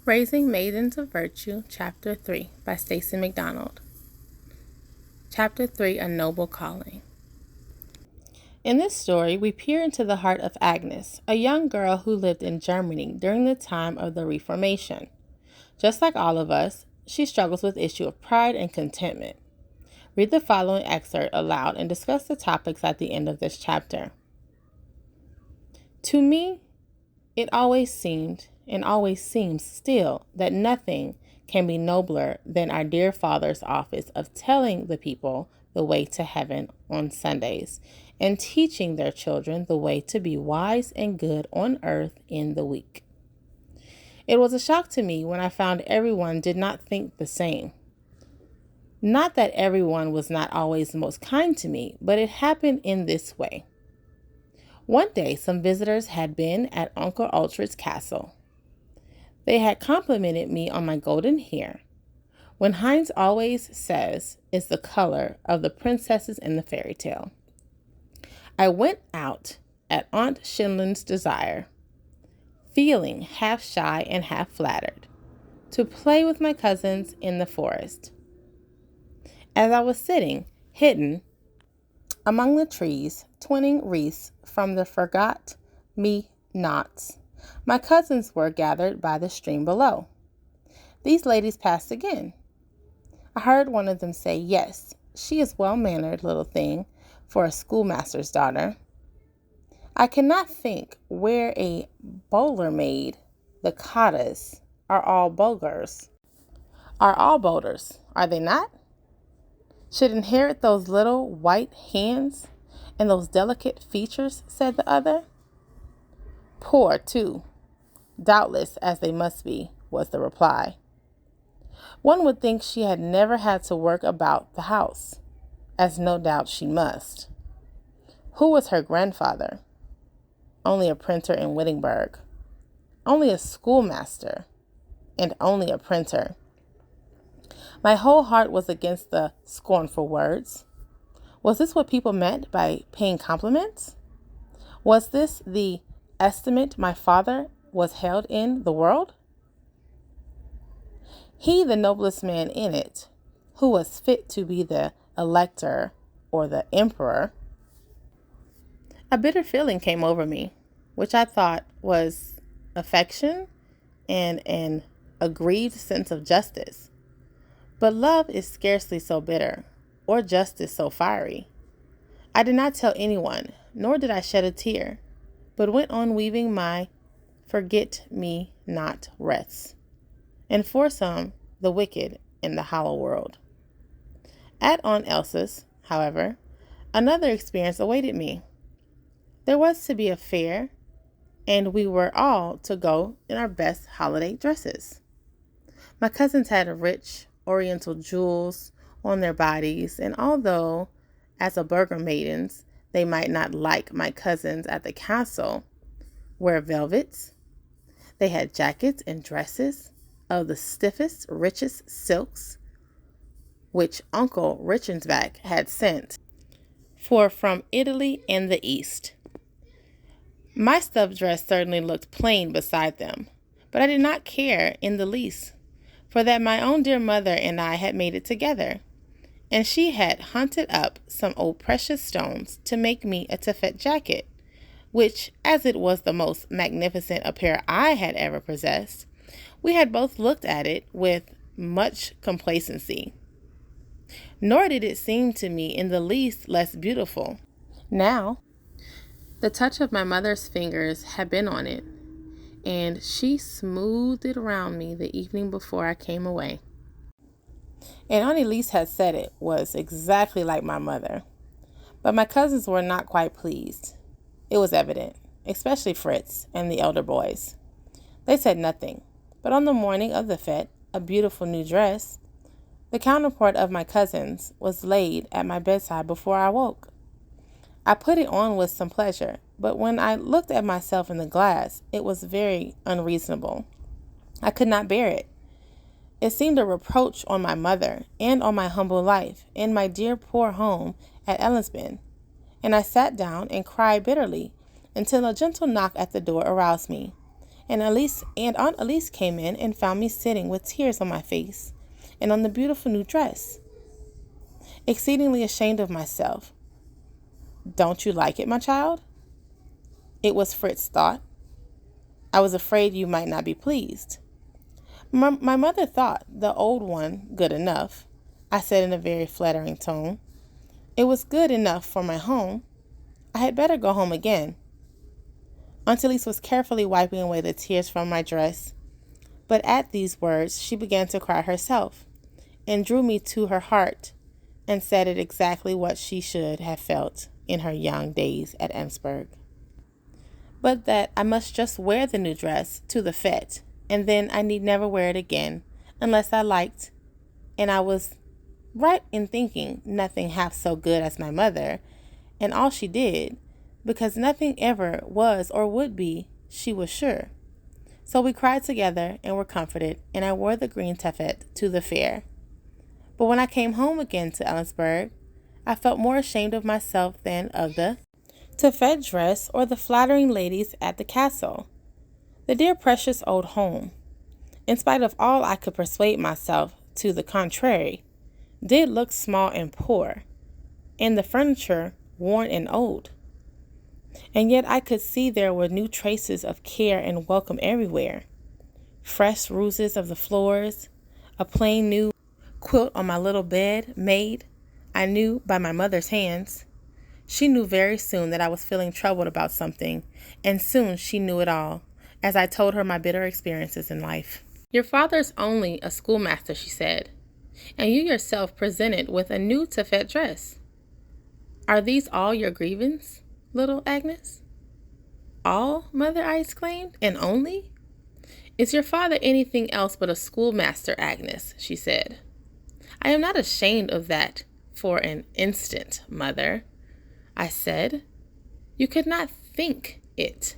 Raising Maidens of Virtue, Chapter 3 by Stacy McDonald. Chapter 3, A Noble Calling. In this story, we peer into the heart of Agnes, a young girl who lived in Germany during the time of the Reformation. Just like all of us, she struggles with the issue of pride and contentment. Read the following excerpt aloud and discuss the topics at the end of this chapter. To me, it always seemed, and always seems still, that nothing can be nobler than our dear Father's office of telling the people the way to heaven on Sundays and teaching their children the way to be wise and good on earth in the week. It was a shock to me when I found everyone did not think the same. Not that everyone was not always most kind to me, but it happened in this way. One day, some visitors had been at Uncle Ultrich's castle. They had complimented me on my golden hair, when Heinz always says is the color of the princesses in the fairy tale. I went out at Aunt Shinlin's desire, feeling half shy and half flattered, to play with my cousins in the forest. As I was sitting, hidden among the trees, twinning wreaths from the forgot-me-nots, my cousins were gathered by the stream below. These ladies passed again. I heard one of them say, "Yes, she is well-mannered little thing for a schoolmaster's daughter." I cannot think where a bowler maid, the cottas, are all bogers. Are all boulders, are they not? Should inherit those little white hands and those delicate features, said the other. Poor, too, doubtless, as they must be, was the reply. One would think she had never had to work about the house, as no doubt she must. Who was her grandfather? Only a printer in Wittenberg. Only a schoolmaster, and only a printer. My whole heart was against the scornful words. Was this what people meant by paying compliments? Was this the estimate my father was held in the world? He, the noblest man in it, who was fit to be the elector or the emperor. A bitter feeling came over me, which I thought was affection and an aggrieved sense of justice. But love is scarcely so bitter, or justice so fiery. I did not tell anyone, nor did I shed a tear, but went on weaving my forget-me-not wreaths, and for some, the wicked in the hollow world. At Aunt Elsa's, however, another experience awaited me. There was to be a fair, and we were all to go in our best holiday dresses. My cousins had rich oriental jewels on their bodies, and although, as a burgher maidens, they might not like my cousins at the castle wear velvets, they had jackets and dresses of the stiffest, richest silks, which Uncle Richensback had sent for from Italy and the East. My stuff dress certainly looked plain beside them, but I did not care in the least, for that my own dear mother and I had made it together, and she had hunted up some old precious stones to make me a taffet jacket, which, as it was the most magnificent affair I had ever possessed, we had both looked at it with much complacency. Nor did it seem to me in the least less beautiful. Now, the touch of my mother's fingers had been on it, and she smoothed it around me the evening before I came away. And Aunt Elise had said it was exactly like my mother. But my cousins were not quite pleased. It was evident, especially Fritz and the elder boys. They said nothing, but on the morning of the fete, a beautiful new dress, the counterpart of my cousin's, was laid at my bedside before I woke. I put it on with some pleasure, but when I looked at myself in the glass, it was very unreasonable. I could not bear it. It seemed a reproach on my mother and on my humble life and my dear poor home at Ellensben, and I sat down and cried bitterly until a gentle knock at the door aroused me, and Aunt Elise came in and found me sitting with tears on my face and on the beautiful new dress, exceedingly ashamed of myself. "Don't you like it, my child?" It was Fritz's thought. "I was afraid you might not be pleased." My mother thought the old one good enough, I said in a very flattering tone. It was good enough for my home. I had better go home again. Aunt Elise was carefully wiping away the tears from my dress, but at these words she began to cry herself, and drew me to her heart, and said it exactly what she should have felt in her young days at Emsburg. But that I must just wear the new dress to the fete, and then I need never wear it again, unless I liked, and I was right in thinking nothing half so good as my mother, and all she did, because nothing ever was or would be, she was sure. So we cried together and were comforted, and I wore the green taffet to the fair. But when I came home again to Ellensburg, I felt more ashamed of myself than of the taffet dress or the flattering ladies at the castle. The dear precious old home, in spite of all I could persuade myself to the contrary, did look small and poor, and the furniture worn and old. And yet I could see there were new traces of care and welcome everywhere. Fresh ruses of the floors, a plain new quilt on my little bed made, I knew, by my mother's hands. She knew very soon that I was feeling troubled about something, and soon she knew it all, as I told her my bitter experiences in life. "Your father's only a schoolmaster," she said, "and you yourself presented with a new taffet dress. Are these all your grievance, little Agnes?" "All, mother?" I exclaimed. "And only?" "Is your father anything else but a schoolmaster, Agnes?" she said. "I am not ashamed of that for an instant, mother," I said. "You could not think it.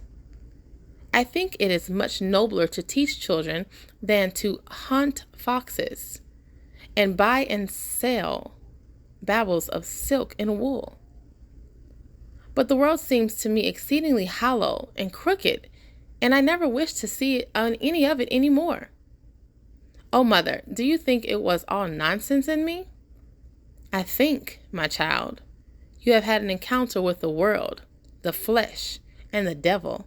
I think it is much nobler to teach children than to hunt foxes and buy and sell babbles of silk and wool. But the world seems to me exceedingly hollow and crooked, and I never wish to see any of it any more. Oh, mother, do you think it was all nonsense in me? I think, my child, you have had an encounter with the world, the flesh, and the devil.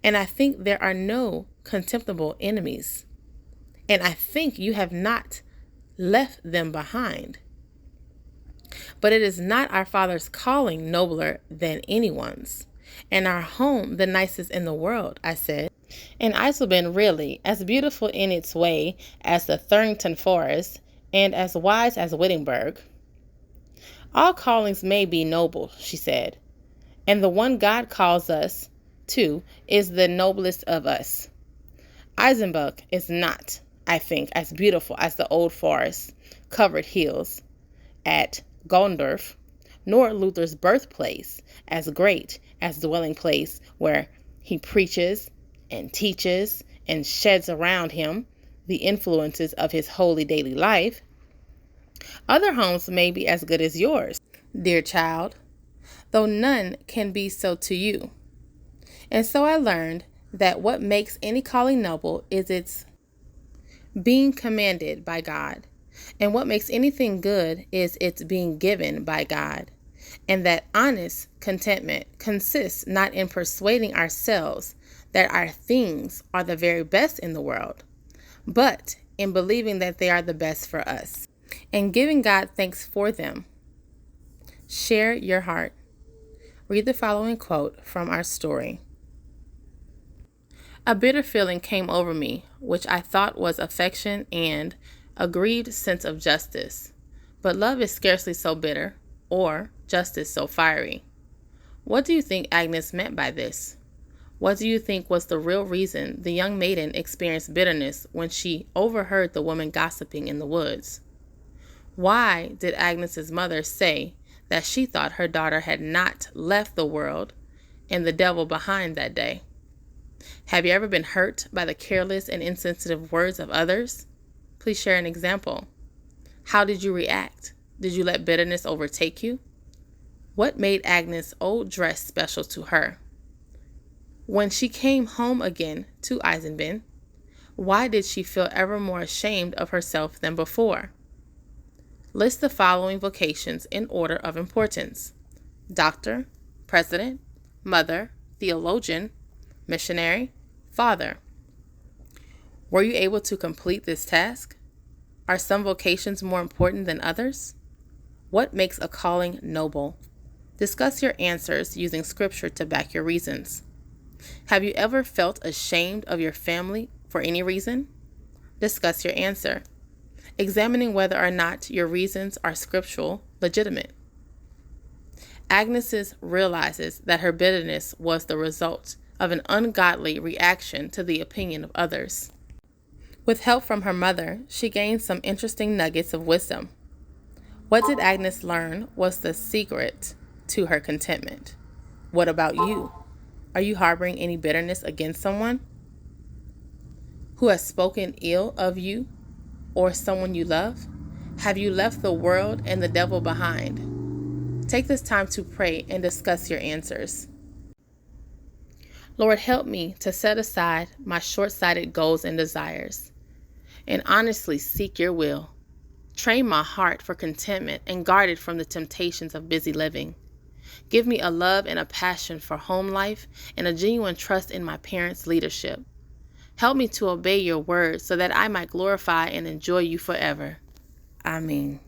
And I think there are no contemptible enemies. And I think you have not left them behind. But it is not our Father's calling nobler than anyone's, and our home the nicest in the world," I said. "And Eisleben really as beautiful in its way as the Thurrington Forest, and as wise as Wittenberg." "All callings may be noble," she said, "and the one God calls us to is the noblest of us. Eisenbach is not, I think, as beautiful as the old forest-covered hills at Gondorf, nor Luther's birthplace as great as the dwelling place where he preaches and teaches and sheds around him the influences of his holy daily life. Other homes may be as good as yours, dear child, though none can be so to you. And so I learned that what makes any calling noble is its being commanded by God, and what makes anything good is its being given by God, and that honest contentment consists not in persuading ourselves that our things are the very best in the world, but in believing that they are the best for us, and giving God thanks for them. Share your heart. Read the following quote from our story. "A bitter feeling came over me, which I thought was affection and a grieved sense of justice. But love is scarcely so bitter, or justice so fiery." What do you think Agnes meant by this? What do you think was the real reason the young maiden experienced bitterness when she overheard the woman gossiping in the woods? Why did Agnes's mother say that she thought her daughter had not left the world and the devil behind that day? Have you ever been hurt by the careless and insensitive words of others? Please share an example. How did you react? Did you let bitterness overtake you? What made Agnes' old dress special to her? When she came home again to Eisenbahn, why did she feel ever more ashamed of herself than before? List the following vocations in order of importance: doctor, president, mother, theologian, missionary, father. Were you able to complete this task? Are some vocations more important than others? What makes a calling noble? Discuss your answers using scripture to back your reasons. Have you ever felt ashamed of your family for any reason? Discuss your answer, examining whether or not your reasons are scriptural, legitimate. Agnes realizes that her bitterness was the result of an ungodly reaction to the opinion of others. With help from her mother, she gained some interesting nuggets of wisdom. What did Agnes learn was the secret to her contentment? What about you? Are you harboring any bitterness against someone who has spoken ill of you or someone you love? Have you left the world and the devil behind? Take this time to pray and discuss your answers. Lord, help me to set aside my short-sighted goals and desires and honestly seek your will. Train my heart for contentment and guard it from the temptations of busy living. Give me a love and a passion for home life and a genuine trust in my parents' leadership. Help me to obey your word so that I might glorify and enjoy you forever. Amen.